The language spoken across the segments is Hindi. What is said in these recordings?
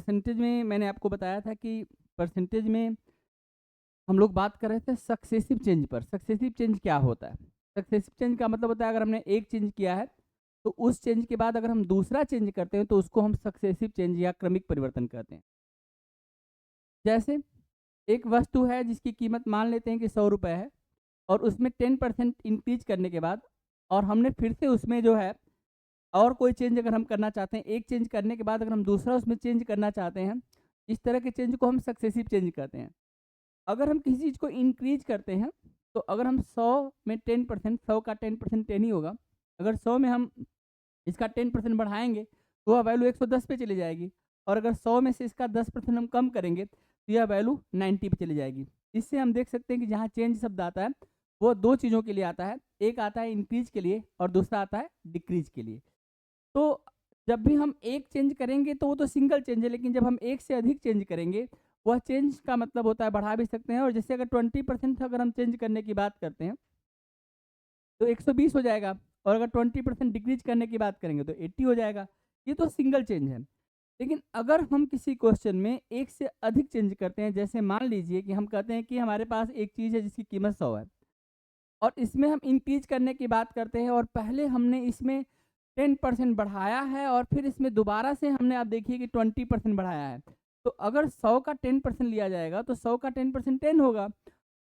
परसेंटेज में मैंने आपको बताया था कि परसेंटेज में हम लोग बात कर रहे थे सक्सेसिव चेंज पर। सक्सेसिव चेंज क्या होता है? सक्सेसिव चेंज का मतलब होता है अगर हमने एक चेंज किया है तो उस चेंज के बाद अगर हम दूसरा चेंज करते हैं तो उसको हम सक्सेसिव चेंज या क्रमिक परिवर्तन कहते हैं। जैसे एक वस्तु है जिसकी कीमत मान लेते हैं कि 100 रुपये है और उसमें 10% इंक्रीज करने के बाद और हमने फिर से उसमें जो है और कोई चेंज अगर हम करना चाहते हैं, एक चेंज करने के बाद अगर हम दूसरा उसमें चेंज करना चाहते हैं, इस तरह के चेंज को हम सक्सेसिव चेंज कहते हैं। अगर हम किसी चीज़ को इंक्रीज करते हैं तो अगर हम 100 में 10%, 100 का 10% 10 ही होगा। अगर 100 में हम इसका 10% बढ़ाएंगे तो वह वैल्यू 110 पे चली जाएगी और अगर 100 में से इसका 10% हम कम करेंगे तो यह वैल्यू 90 पे चली जाएगी। इससे हम देख सकते हैं कि जहाँ चेंज शब्द आता है वो दो चीज़ों के लिए आता है, एक आता है इंक्रीज के लिए और दूसरा आता है डिक्रीज के लिए। तो जब भी हम एक चेंज करेंगे तो वो तो सिंगल चेंज है, लेकिन जब हम एक से अधिक चेंज करेंगे वह चेंज का मतलब होता है बढ़ा भी सकते हैं। और जैसे अगर 20% अगर हम चेंज करने की बात करते हैं तो 120 हो जाएगा और अगर 20% डिक्रीज करने की बात करेंगे तो 80 हो जाएगा। ये तो सिंगल चेंज है। लेकिन अगर हम किसी क्वेश्चन में एक से अधिक चेंज करते हैं, जैसे मान लीजिए कि हम कहते हैं कि हमारे पास एक चीज़ है जिसकी कीमत 100 है और इसमें हम इंक्रीज करने की बात करते हैं और पहले हमने इसमें 10% बढ़ाया है और फिर इसमें दोबारा से हमने, आप देखिए कि 20% बढ़ाया है। तो अगर 100 का 10% लिया जाएगा तो 100 का 10% 10 होगा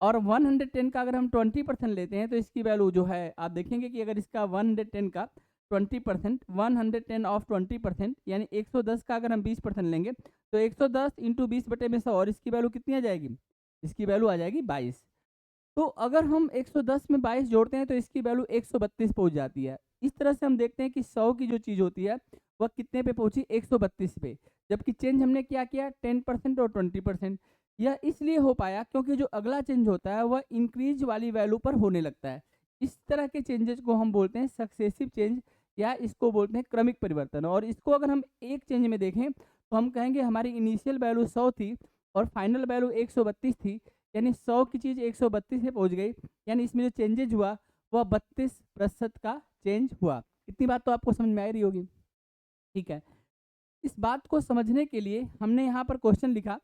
और 110 का अगर हम 20% लेते हैं तो इसकी वैल्यू जो है आप देखेंगे कि अगर इसका 110 का 20%, 110 ऑफ 20% यानी 110 का अगर हम 20% लेंगे तो 110 इंटू 20/100 और इसकी वैल्यू कितनी आ जाएगी? इसकी वैल्यू आ जाएगी 22। तो अगर हम 110 में 22 जोड़ते हैं तो इसकी वैल्यू 132 पहुंच जाती है। इस तरह से हम देखते हैं कि 100 की जो चीज़ होती है वह कितने पे पहुंची? 132 पे। जबकि चेंज हमने क्या किया? 10% और 20%। यह इसलिए हो पाया क्योंकि जो अगला चेंज होता है वह इंक्रीज वाली वैल्यू पर होने लगता है। इस तरह के चेंजेस को हम बोलते हैं सक्सेसिव चेंज या इसको बोलते हैं क्रमिक परिवर्तन। और इसको अगर हम एक चेंज में देखें तो हम कहेंगे हमारी इनिशियल वैल्यू 100 थी और फाइनल वैल्यू 132 थी, यानी 100 की चीज़ 132 पे पहुंच गई, यानी इसमें जो चेंजेज हुआ वह 32% का चेंज हुआ। इतनी बात तो आपको समझ में आ रही होगी। ठीक है, इस बात को समझने के लिए हमने यहाँ पर क्वेश्चन लिखा।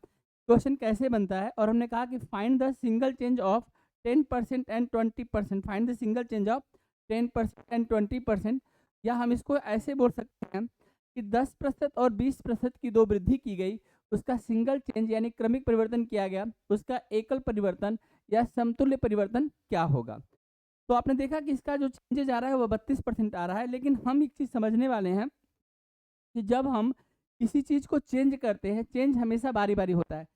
क्वेश्चन कैसे बनता है और हमने कहा कि find the single change of 10% and 20%। Find the single change of 10% and 20%। या हम इसको ऐसे बोल सकते हैं कि 10% और 20% की दो वृद्धि की गई, उसका सिंगल चेंज यानी क्रमिक परिवर्तन किया गया, उसका एकल परिवर्तन या समतुल्य परिवर्तन क्या होगा। तो आपने देखा कि इसका जो चेंजेज आ रहा है वह 32% आ रहा है। लेकिन हम एक चीज़ समझने वाले हैं कि जब हम किसी चीज़ को चेंज करते हैं, चेंज हमेशा बारी बारी होता है।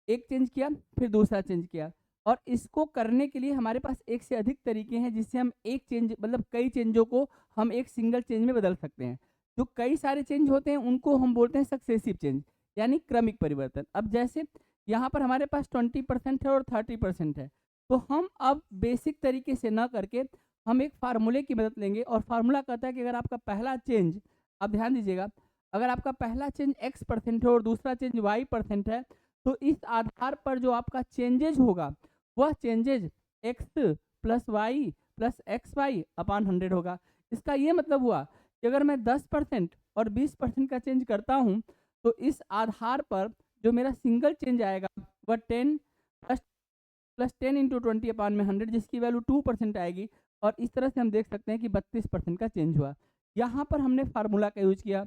एक चेंज किया फिर दूसरा चेंज किया और इसको करने के लिए हमारे पास एक से अधिक तरीके हैं जिससे हम एक चेंज मतलब कई चेंजों को हम एक सिंगल चेंज में बदल सकते हैं। जो कई सारे चेंज होते हैं उनको हम बोलते हैं सक्सेसिव चेंज यानी क्रमिक परिवर्तन। अब जैसे यहाँ पर हमारे पास 20% है और 30% है, तो हम अब बेसिक तरीके से ना करके हम एक फार्मूले की मदद लेंगे और फार्मूला कहता है कि अगर आपका पहला चेंज, आप ध्यान दीजिएगा, अगर आपका पहला चेंज x% है और दूसरा चेंज y% है तो इस आधार पर जो आपका चेंजेज होगा वह changes x plus Y plus X Y upon 100 होगा। इसका ये मतलब हुआ कि अगर मैं 10% और 20% का चेंज करता हूँ तो इस आधार पर जो मेरा सिंगल चेंज आएगा वह 10 प्लस 10 इंटू 20 अपान में 100 जिसकी वैल्यू 2% आएगी। और इस तरह से हम देख सकते हैं कि 32% का चेंज हुआ। यहाँ पर हमने फार्मूला का यूज किया।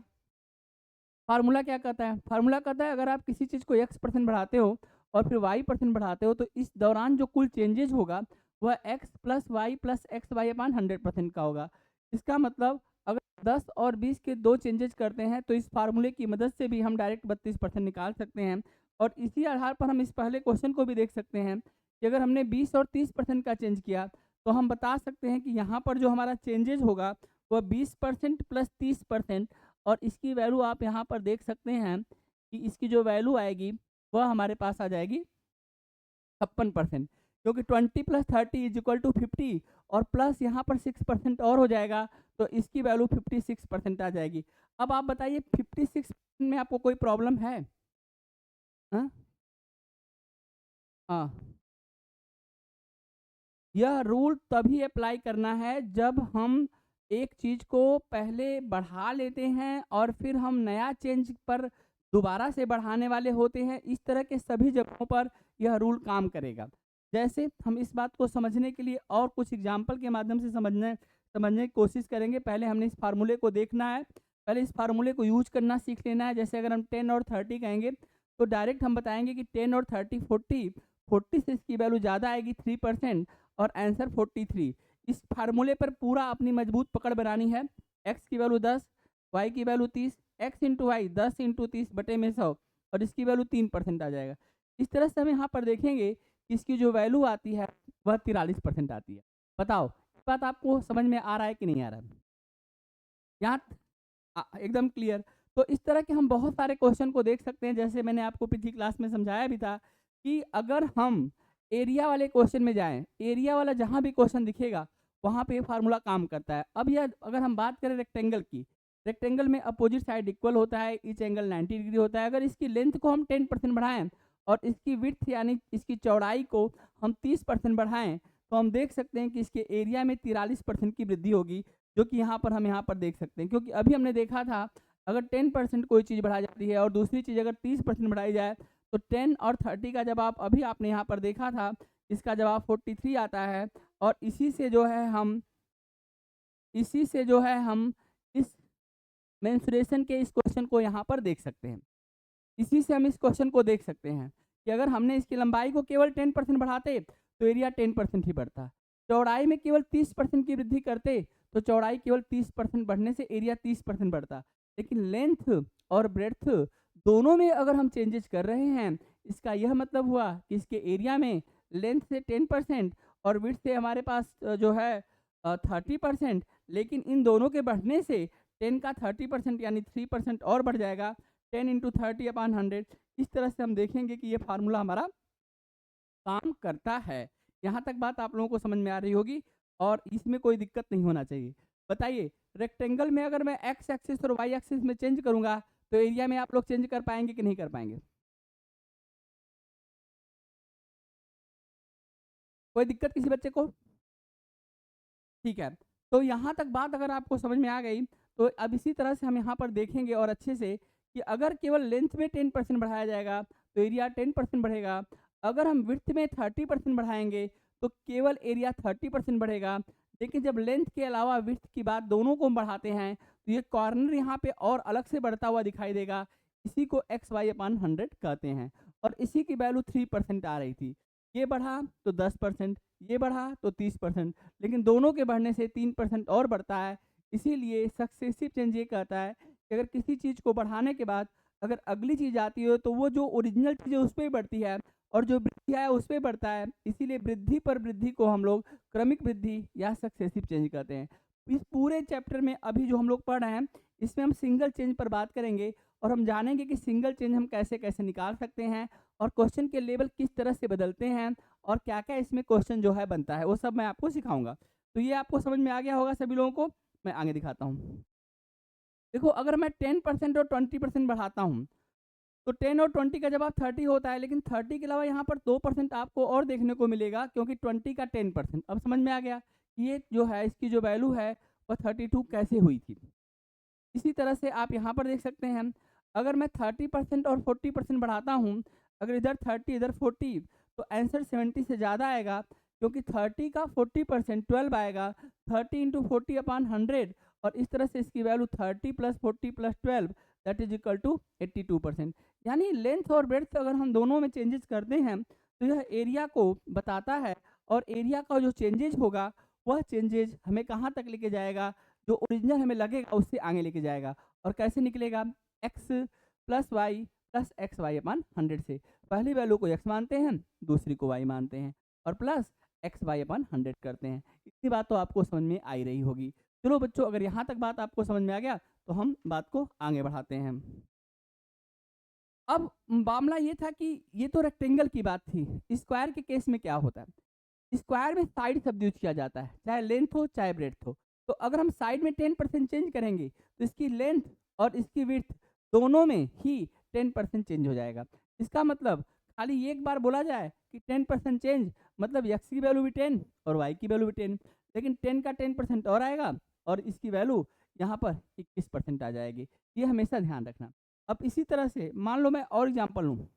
फार्मूला क्या कहता है? फार्मूला कहता है अगर आप किसी चीज़ को x% बढ़ाते हो और फिर y% बढ़ाते हो तो इस दौरान जो कुल चेंजेज होगा वह x plus Y plus X Y upon 100% का होगा। इसका मतलब अगर 10 और 20 के दो चेंजेज करते हैं तो इस फार्मूले की मदद से भी हम डायरेक्ट 32% निकाल सकते हैं। और इसी आधार पर हम इस पहले क्वेश्चन को भी देख सकते हैं कि अगर हमने 20 और 30% का चेंज किया तो हम बता सकते हैं कि यहाँ पर जो हमारा चेंजेज होगा वह 20% प्लस 30%। और इसकी वैल्यू आप यहाँ पर देख सकते हैं कि इसकी जो वैल्यू आएगी वह हमारे पास आ जाएगी 56%, क्योंकि 20 प्लस 30 इज इक्वल टू 50 और प्लस यहाँ पर 6% और हो जाएगा तो इसकी वैल्यू 56% आ जाएगी। अब आप बताइए 56% में आपको कोई प्रॉब्लम है? हाँ हाँ, यह रूल तभी अप्लाई करना है जब हम एक चीज़ को पहले बढ़ा लेते हैं और फिर हम नया चेंज पर दोबारा से बढ़ाने वाले होते हैं। इस तरह के सभी जगहों पर यह रूल काम करेगा। जैसे हम इस बात को समझने के लिए और कुछ एग्जाम्पल के माध्यम से समझने की कोशिश करेंगे। पहले हमने इस फार्मूले को देखना है, पहले इस फार्मूले को यूज करना सीख लेना है। जैसे अगर हम 10 और 30 कहेंगे तो डायरेक्ट हम बताएंगे कि 10 और 30 40 से इसकी वैल्यू ज़्यादा आएगी 3% और आंसर 43। इस फार्मूले पर पूरा अपनी मजबूत पकड़ बनानी है। x की वैल्यू 10, y की value 30, x into y 10 into 30 बटे में 100 और इसकी वैल्यू 3% आ जाएगा। इस तरह से हम यहाँ पर देखेंगे कि इसकी जो वैल्यू आती है वह 43% आती है। बताओ इस बात आपको समझ में आ रहा है कि नहीं आ रहा है? यहाँ एकदम क्लियर। तो इस तरह के हम बहुत सारे क्वेश्चन को देख सकते हैं। जैसे मैंने आपको पिछली क्लास में समझाया भी था कि अगर हम एरिया वाले क्वेश्चन में जाएं, एरिया वाला जहां भी क्वेश्चन दिखेगा वहां पे फार्मूला काम करता है। अब यह अगर हम बात करें रेक्टेंगल की, रेक्टेंगल में अपोजिट साइड इक्वल होता है, ईच एंगल 90 डिग्री होता है। अगर इसकी लेंथ को हम 10% बढ़ाएं और इसकी विड्थ यानी इसकी चौड़ाई को हम 30% बढ़ाएं तो हम देख सकते हैं कि इसके एरिया में 43% की वृद्धि होगी, जो कि यहाँ पर हम यहाँ पर देख सकते हैं। क्योंकि अभी हमने देखा था अगर 10% कोई चीज़ बढ़ाई जाती है और दूसरी चीज़ अगर 30% बढ़ाई जाए तो 10 और 30 का जवाब अभी आपने यहाँ पर देखा था, इसका जवाब 43 आता है। और इसी से जो है हम इस मेंसुरेशन के इस क्वेश्चन को यहाँ पर देख सकते हैं। इसी से हम इस क्वेश्चन को देख सकते हैं कि अगर हमने इसकी लंबाई को केवल 10% बढ़ाते तो एरिया 10% ही बढ़ता, चौड़ाई में केवल 30% की वृद्धि करते तो चौड़ाई केवल 30% बढ़ने से एरिया 30% बढ़ता। लेकिन लेंथ और ब्रेड्थ दोनों में अगर हम चेंजेस कर रहे हैं, इसका यह मतलब हुआ कि इसके एरिया में लेंथ से 10% और विड्थ से हमारे पास जो है 30%, लेकिन इन दोनों के बढ़ने से 10 का 30% यानी 3% और बढ़ जाएगा। 10 इंटू 30/100। इस तरह से हम देखेंगे कि ये फार्मूला हमारा काम करता है। यहाँ तक बात आप लोगों को समझ में आ रही होगी और इसमें कोई दिक्कत नहीं होना चाहिए। बताइए रेक्टेंगल में अगर मैं एक्स एक्सिस और वाई एक्सिस में चेंज करूंगा तो एरिया में आप लोग चेंज कर पाएंगे कि नहीं कर पाएंगे? कोई दिक्कत किसी बच्चे को? ठीक है, तो यहाँ तक बात अगर आपको समझ में आ गई तो अब इसी तरह से हम यहाँ पर देखेंगे और अच्छे से कि अगर केवल लेंथ में 10% बढ़ाया जाएगा तो एरिया 10% बढ़ेगा। अगर हम विड्थ में 30% बढ़ाएंगे तो केवल एरिया 30% बढ़ेगा। लेकिन जब लेंथ के अलावा विड्थ की बात दोनों को हम बढ़ाते हैं तो ये कॉर्नर यहाँ पे और अलग से बढ़ता हुआ दिखाई देगा। इसी को XY/100 कहते हैं और इसी की वैल्यू 3% आ रही थी। ये बढ़ा तो 10%, ये बढ़ा तो 30%, लेकिन दोनों के बढ़ने से 3% और बढ़ता है। इसीलिए सक्सेसिव चेंज ये कहता है कि अगर किसी चीज़ को बढ़ाने के बाद अगर अगली चीज़ आती है तो वो जो ओरिजिनल चीज़ है उस पर ही बढ़ती है और जो वृद्धि है उस पर बढ़ता है। इसीलिए वृद्धि पर वृद्धि को हम लोग क्रमिक वृद्धि या सक्सेसिव चेंज कहते हैं। इस पूरे चैप्टर में अभी जो हम लोग पढ़ रहे हैं इसमें हम सिंगल चेंज पर बात करेंगे और हम जानेंगे कि सिंगल चेंज हम कैसे कैसे निकाल सकते हैं और क्वेश्चन के लेवल किस तरह से बदलते हैं और क्या क्या इसमें क्वेश्चन जो है बनता है, वो सब मैं आपको सिखाऊंगा। तो ये आपको समझ में आ गया होगा सभी लोगों को। मैं आगे दिखाता हूँ। देखो अगर मैं 10% और 20% बढ़ाता हूँ तो 10 और 20 का जवाब 30 होता है, लेकिन 30 के अलावा यहाँ पर 2% आपको और देखने को मिलेगा क्योंकि 20 का 10%। अब समझ में आ गया कि ये जो है इसकी जो वैल्यू है वह 32 कैसे हुई थी। इसी तरह से आप यहाँ पर देख सकते हैं अगर मैं 30% और 40% बढ़ाता हूँ, अगर इधर 30 इधर 40 तो आंसर 70 से ज़्यादा आएगा क्योंकि 30 का 40% 12 आएगा। 30 इंटू 40/100 और इस तरह से इसकी value 30 + 40 + 12 that is equal to 82%। यानी लेंथ और ब्रेड्थ अगर हम दोनों में चेंजेस करते हैं तो यह एरिया को बताता है और एरिया का जो चेंजेज होगा वह चेंजेज हमें कहाँ तक लेके जाएगा, जो ओरिजिनल हमें लगेगा उससे आगे लेके जाएगा। और कैसे निकलेगा? x + y + XY/100 से। पहली वैल्यू को x मानते हैं, दूसरी को y मानते हैं और प्लस XY/100 करते हैं। इतनी बात तो आपको समझ में आई रही होगी। चलो बच्चों अगर यहाँ तक बात आपको समझ में आ गया तो हम बात को आगे बढ़ाते हैं। अब मामला ये था कि ये तो रेक्टेंगल की बात थी, स्क्वायर के केस में क्या होता है? स्क्वायर में साइड शब्द यूज किया जाता है, चाहे लेंथ हो चाहे ब्रेड्थ हो। तो अगर हम साइड में 10% चेंज करेंगे तो इसकी लेंथ और इसकी विड्थ दोनों में ही 10% चेंज हो जाएगा। इसका मतलब खाली एक बार बोला जाए कि 10% चेंज मतलब x की वैल्यू भी 10 और y की वैल्यू भी 10, लेकिन 10 का 10% और आएगा और इसकी वैल्यू यहाँ पर 21% आ जाएगी। ये हमेशा ध्यान रखना। अब इसी तरह से मान लो मैं और एग्जांपल लूँ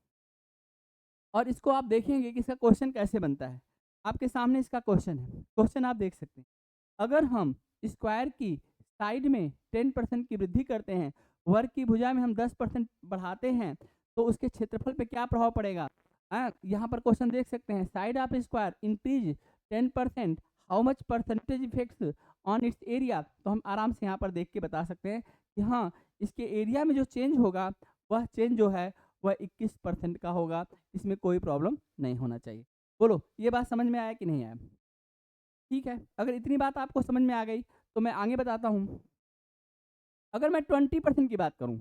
और इसको आप देखेंगे कि इसका क्वेश्चन कैसे बनता है। आपके सामने इसका क्वेश्चन है, क्वेश्चन आप देख सकते हैं। अगर हम स्क्वायर की साइड में 10% की वृद्धि करते हैं, वर्ग की भुजा में हम 10% बढ़ाते हैं, तो उसके क्षेत्रफल पे क्या प्रभाव पड़ेगा? यहाँ पर क्वेश्चन देख सकते हैं, side of square increase 10%, how much percentage effects on it's area. तो हम आराम से यहाँ पर देख के बता सकते हैं कि हाँ, इसके एरिया में जो चेंज होगा वह चेंज जो है वह 21% का होगा। इसमें कोई प्रॉब्लम नहीं होना चाहिए। बोलो, ये बात समझ में आया कि नहीं आया? ठीक है, अगर इतनी बात आपको समझ में आ गई तो मैं आगे बताता हूँ। अगर मैं 20% की बात करूँ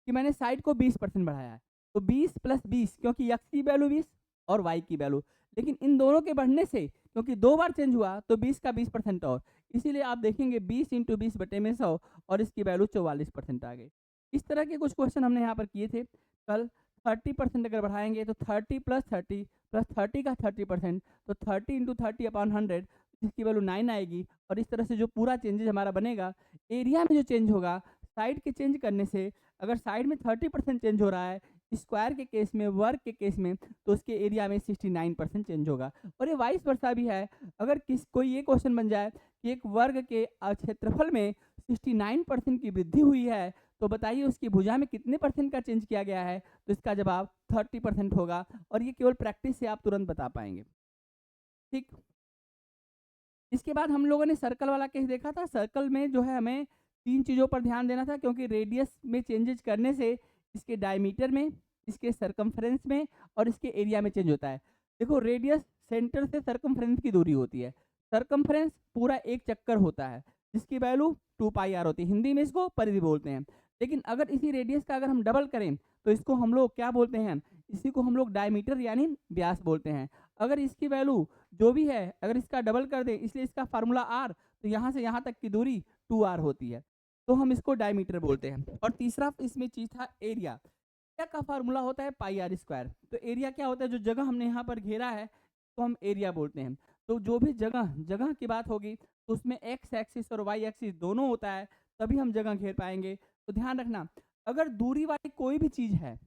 कि मैंने साइड को 20% बढ़ाया है, तो 20 प्लस 20, क्योंकि x की वैल्यू 20 और y की वैल्यू, लेकिन इन दोनों के बढ़ने से क्योंकि 2 बार चेंज हुआ तो 20 का 20% और, इसीलिए आप देखेंगे 20 इंटू 20 बटे में 100 और इसकी वैल्यू 44% आ गई। इस तरह के कुछ क्वेश्चन हमने यहाँ पर किए थे। कल 30% अगर बढ़ाएंगे तो 30 प्लस 30 प्लस 30 का 30%, तो 30 इंटू 30 अपॉन 100, जिसकी वैल्यू 9 आएगी। और इस तरह से जो पूरा चेंजेज हमारा बनेगा, एरिया में जो चेंज होगा साइड के चेंज करने से, अगर साइड में 30% चेंज हो रहा है स्क्वायर के केस में, वर्ग के केस में, तो उसके एरिया में 69% चेंज होगा। और ये वाइस वर्सा भी है। अगर कोई ये क्वेश्चन बन जाए कि एक वर्ग के क्षेत्रफल में 69% की वृद्धि हुई है, तो बताइए उसकी भुजा में कितने परसेंट का चेंज किया गया है? तो इसका जवाब 30% होगा। और ये केवल प्रैक्टिस से आप तुरंत बता पाएंगे। ठीक, इसके बाद हम लोगों ने सर्कल वाला केस देखा था। सर्कल में जो है हमें 3 चीज़ों पर ध्यान देना था, क्योंकि रेडियस में चेंजेज करने से इसके डायमीटर में, इसके सरकमफ्रेंस में और इसके एरिया में चेंज होता है। देखो, रेडियस सेंटर से सरकमफ्रेंस की दूरी होती है। सरकमफ्रेंस पूरा एक चक्कर होता है, जिसकी वैल्यू 2 पाई आर होती है। हिंदी में इसको परिधि बोलते हैं। लेकिन अगर इसी रेडियस का अगर हम डबल करें तो इसको हम लोग क्या बोलते हैं? इसी को हम लोग डायमीटर यानी व्यास बोलते हैं। अगर इसकी वैल्यू जो भी है, अगर इसका डबल कर दें, इसलिए इसका फार्मूला आर, तो यहाँ से यहाँ तक की दूरी 2r होती है, तो हम इसको डायमीटर बोलते हैं। और तीसरा इसमें चीज था एरिया। एरिया का फार्मूला होता है पाई आर स्क्वायर। तो एरिया क्या होता है? जो जगह हमने यहाँ पर घेरा है तो हम एरिया बोलते हैं। तो जो भी जगह जगह की बात होगी तो उसमें एक्स एक्सिस और वाई एक्सिस दोनों होता है, तभी हम जगह घेर पाएंगे। तो ध्यान रखना, अगर दूरी वाली कोई भी चीज है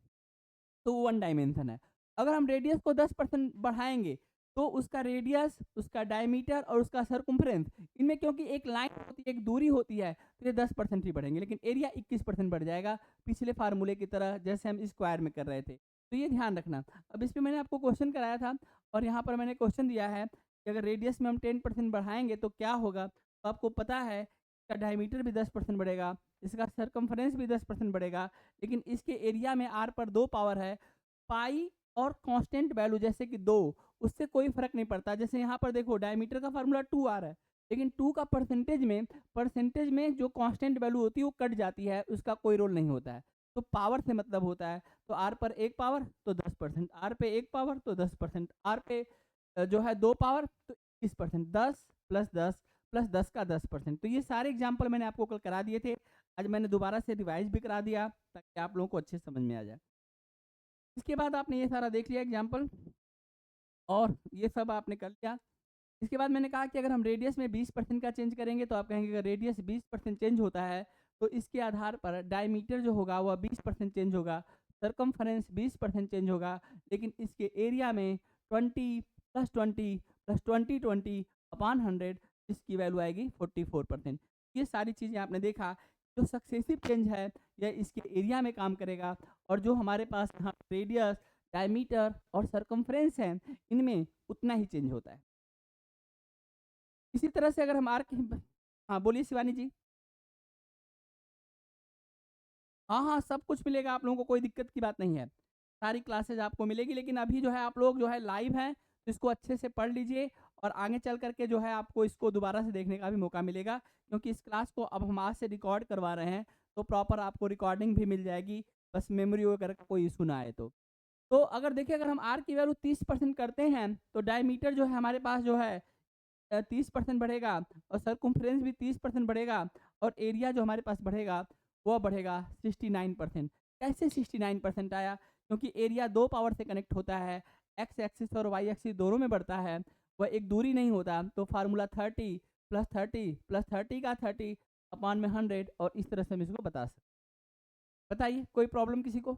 तो वो 1 डायमेंशन है। अगर हम रेडियस को 10% बढ़ाएंगे तो उसका रेडियस, उसका डायमीटर और उसका सरकमफ्रेंस, इनमें क्योंकि एक लाइन होती है, एक दूरी होती है, तो ये 10% ही बढ़ेंगे, लेकिन एरिया 21% बढ़ जाएगा, पिछले फार्मूले की तरह जैसे हम स्क्वायर में कर रहे थे। तो ये ध्यान रखना। अब इसमें मैंने आपको क्वेश्चन कराया था और यहाँ पर मैंने क्वेश्चन दिया है कि अगर रेडियस में हम 10% बढ़ाएंगे तो क्या होगा। तो आपको पता है इसका डायमीटर भी 10% बढ़ेगा, इसका सरकमफ्रेंस भी 10% बढ़ेगा, लेकिन इसके एरिया में आर पर 2 पावर है, पाई और कांस्टेंट वैल्यू जैसे कि 2, उससे कोई फर्क नहीं पड़ता। जैसे यहाँ पर देखो, डायमीटर का फार्मूला 2r है, लेकिन 2 का परसेंटेज में जो कांस्टेंट वैल्यू होती है वो कट जाती है, उसका कोई रोल नहीं होता है। तो पावर से मतलब होता है। तो r पर 1 पावर तो 10%, r पे 1 पावर तो 10%, r पे जो है 2 पावर तो 21%, 10 प्लस 10 प्लस 10 का 10%। तो ये सारे एग्जाम्पल मैंने आपको कल करा दिए थे, आज मैंने दोबारा से रिवाइज भी करा दिया ताकि आप लोगों को अच्छे समझ में आ जाए। इसके बाद आपने ये सारा देख लिया एग्जाम्पल और ये सब आपने कर लिया। इसके बाद मैंने कहा कि अगर हम रेडियस में 20% का चेंज करेंगे तो आप कहेंगे अगर रेडियस 20% चेंज होता है तो इसके आधार पर डायमीटर जो होगा वह 20% चेंज होगा, सरकमफ्रेंस 20% चेंज होगा, लेकिन इसके एरिया में 20 प्लस 20 प्लस 20 अपॉन 100, इसकी वैल्यू आएगी 44%। ये सारी चीज़ें आपने देखा, जो सक्सेसिव चेंज है यह इसके एरिया में काम करेगा, और जो हमारे पास यहाँ रेडियस, डायमीटर और सरकमफ्रेंस है, इनमें उतना ही चेंज होता है। इसी तरह से अगर हम आर की, हाँ बोलिए शिवानी जी। हाँ हाँ, सब कुछ मिलेगा आप लोगों को, कोई दिक्कत की बात नहीं है, सारी क्लासेज आपको मिलेगी। लेकिन अभी जो है आप लोग जो है लाइव हैं तो इसको अच्छे से पढ़ लीजिए, और आगे चल करके जो है आपको इसको दोबारा से देखने का भी मौका मिलेगा, क्योंकि इस क्लास को अब हम आज से रिकॉर्ड करवा रहे हैं, तो प्रॉपर आपको रिकॉर्डिंग भी मिल जाएगी, बस मेमोरी वगैरह का कोई इशू ना आए। तो अगर देखिए, अगर हम आर की वैल्यू 30% करते हैं तो डायमीटर जो है हमारे पास जो है 30% बढ़ेगा, और सरकमफ्रेंस भी 30% बढ़ेगा, और एरिया जो हमारे पास बढ़ेगा वह बढ़ेगा 69%। कैसे 69% आया? क्योंकि एरिया 2 पावर से कनेक्ट होता है, एक्स एक्सिस और वाई एक्सिस दोनों में बढ़ता है, वह एक दूरी नहीं होता। तो फार्मूला 30 प्लस 30 प्लस 30 का 30 अपॉन में 100, और इस तरह से हम इसको बता सकते हैं। बताइए कोई प्रॉब्लम किसी को?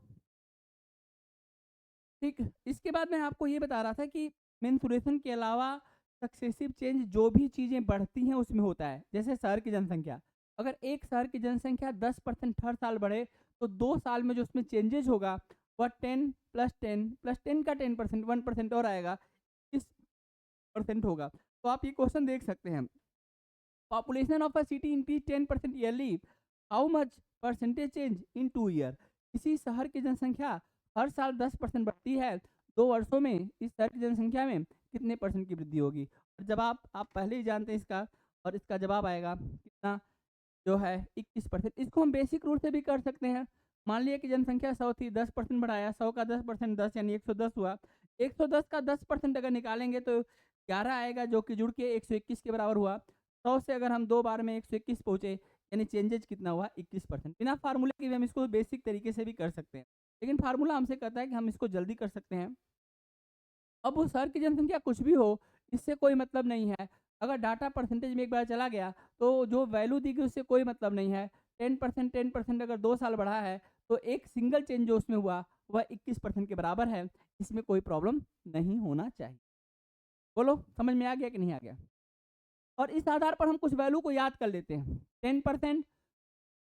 ठीक, इसके बाद मैं आपको ये बता रहा था कि मेंसुरेशन के अलावा सक्सेसिव चेंज जो भी चीज़ें बढ़ती हैं उसमें होता है। जैसे शहर की जनसंख्या, अगर एक शहर की जनसंख्या 10% हर साल बढ़े तो 2 साल में जो उसमें चेंजेज होगा वह 10 प्लस 10 प्लस 10 का 10% 1% और आएगा, इस परसेंट होगा। तो आप ये क्वेश्चन देख सकते हैं, population of a city increase 10% yearly, how much percentage change in 2 year. किसी शहर की जनसंख्या हर साल 10% बढ़ती है, 2 वर्षों में इस शहर की जनसंख्या में कितने परसेंट की वृद्धि होगी। और जवाब आप पहले ही जानते हैं इसका, और इसका जवाब आएगा कितना, जो है 21%। इसको हम बेसिक रूल से भी कर सकते हैं। मान लिया कि जनसंख्या 100 थी, 10% बढ़ाया, 100 का 10% 10 यानी 110 हुआ। 110 का 10% अगर निकालेंगे तो 11 आएगा, जो कि जुड़ के 121 के बराबर हुआ। 100 से अगर हम 2 बार में 121 पहुंचे, यानी चेंजेज कितना हुआ, 21%। बिना फार्मूले के भी हम इसको बेसिक तरीके से भी कर सकते हैं, लेकिन फार्मूला हमसे कहता है कि हम इसको जल्दी कर सकते हैं। अब वो शहर की जनसंख्या कुछ भी हो, इससे कोई मतलब नहीं है। अगर डाटा परसेंटेज में एक बार चला गया तो जो वैल्यू दी गई उससे कोई मतलब नहीं है। 10% अगर 2 साल बढ़ा है तो एक सिंगल चेंज जो उसमें हुआ वह 21% के बराबर है। इसमें कोई प्रॉब्लम नहीं होना चाहिए। बोलो समझ में आ गया कि नहीं आ गया? और इस आधार पर हम कुछ वैल्यू को याद कर लेते हैं। 10%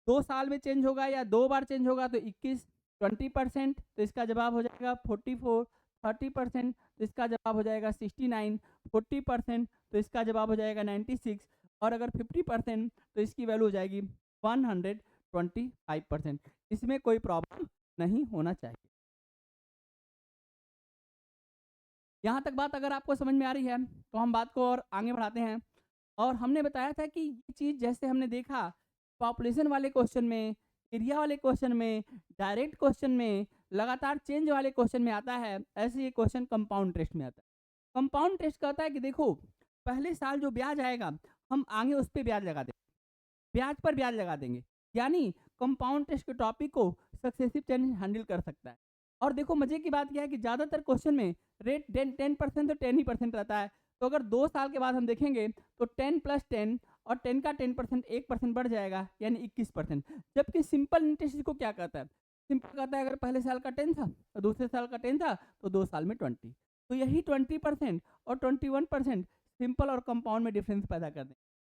2 साल में चेंज होगा या 2 बार चेंज होगा तो 21, 20% तो इसका जवाब हो जाएगा 44, 30% तो इसका जवाब हो जाएगा 69, 40% तो इसका जवाब हो जाएगा 96, और अगर 50% तो इसकी वैल्यू हो जाएगी 125%। इसमें कोई प्रॉब्लम नहीं होना चाहिए। यहाँ तक बात अगर आपको समझ में आ रही है तो हम बात को और आगे बढ़ाते हैं। और हमने बताया था कि ये चीज़ जैसे हमने देखा पॉपुलेशन वाले क्वेश्चन में, एरिया वाले क्वेश्चन में, डायरेक्ट क्वेश्चन में, लगातार चेंज वाले क्वेश्चन में आता है, ऐसे ये क्वेश्चन कंपाउंड इंटरेस्ट में आता है। कंपाउंड इंटरेस्ट कहता है कि देखो पहले साल जो ब्याज आएगा हम आगे उस पर ब्याज लगा देंगे, ब्याज पर ब्याज लगा देंगे, यानी कंपाउंड इंटरेस्ट के टॉपिक को सक्सेसिव चेंज हैंडल कर सकता है। और देखो मजे की बात क्या है कि ज़्यादातर क्वेश्चन में रेट 10% तो 10% रहता है। तो अगर 2 साल के बाद हम देखेंगे तो 10 प्लस 10 और 10 का 10% 1% बढ़ जाएगा, यानी 21%। जबकि सिंपल इंटरेस्ट को क्या कहता है, सिंपल कहता है अगर पहले साल का 10 था और दूसरे साल का 10 था तो 2 साल में 20। तो यही 20% और 21% सिंपल और कंपाउंड में डिफरेंस पैदा कर दें।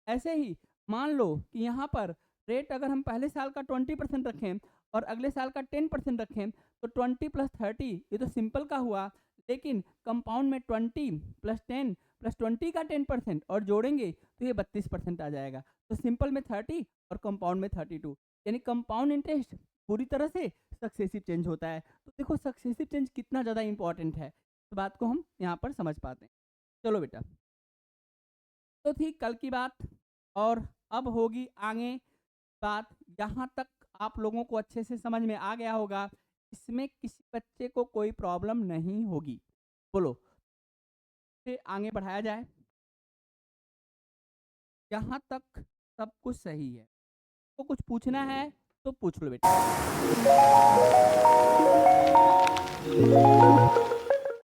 ऐसे ही मान लो कि यहाँ पर रेट अगर हम पहले साल का 20% रखें और अगले साल का 10% रखें तो 20 प्लस 30 ये तो सिंपल का हुआ, लेकिन कंपाउंड में 20 प्लस 10 प्लस 20 का 10% और जोड़ेंगे तो ये 32% आ जाएगा। तो सिंपल में 30 और कंपाउंड में 32, यानी कंपाउंड इंटरेस्ट पूरी तरह से सक्सेसिव चेंज होता है। तो देखो सक्सेसिव चेंज कितना ज़्यादा इंपॉर्टेंट है, इस बात को हम यहाँ पर समझ पाते हैं। चलो बेटा, तो थी कल की बात, और अब होगी आगे बात। यहाँ तक आप लोगों को अच्छे से समझ में आ गया होगा, इसमें किसी बच्चे को कोई प्रॉब्लम नहीं होगी। बोलो से आगे बढ़ाया जाए, यहाँ तक सब कुछ सही है। तो कुछ पूछना है तो पूछ लो बेटा।